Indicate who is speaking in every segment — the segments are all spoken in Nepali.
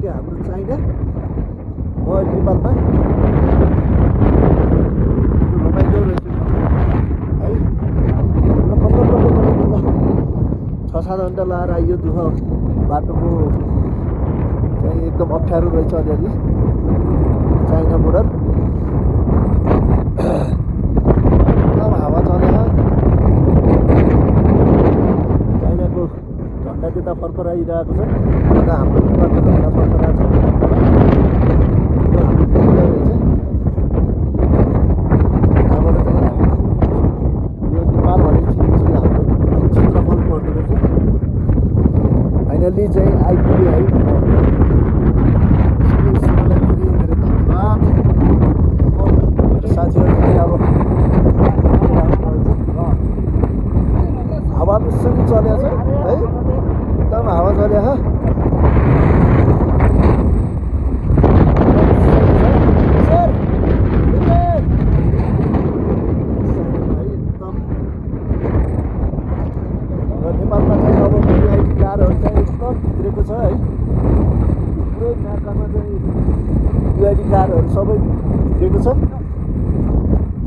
Speaker 1: त्यो हाम्रो चाइना म नेपालमा रमाइलो रहेछ है। बल्ल 6-7 घन्टा लाएर आइयो। दुःख बाटोको चाहिँ एकदम अप्ठ्यारो रहेछ अलिअलि चाइना बोर्डर। अब हावा चलेर चाइनाको झन्डा त्यता फर्फराइरहेको छ, यता हाम्रो नेपालको झन्डा फर्फराएको छ। यो हाम्रो बोर्डर रहेछ। यहाँबाट चाहिँ हामी यो नेपाल भनेपछि हाम्रो क्षेत्रफल पर्दो रहेछ। फाइनल्ली चाहिँ आइपुग्यो है। धेरै धेरै धन्यवाद साथीहरूले। अब हावा बेसी चलेको छ है, एकदम हावा चलेको छ। नेपालमा चाहिँ अब भिआइपी कारहरू चाहिँ एकदम भित्रेको छ है। पुरै नाकामा चाहिँ भिआइपी कारहरू सबै भित्रेको छ।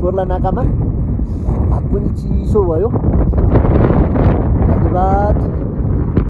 Speaker 1: कोर्ला नाकामा हात पनि चिसो भयो। धन्यवाद।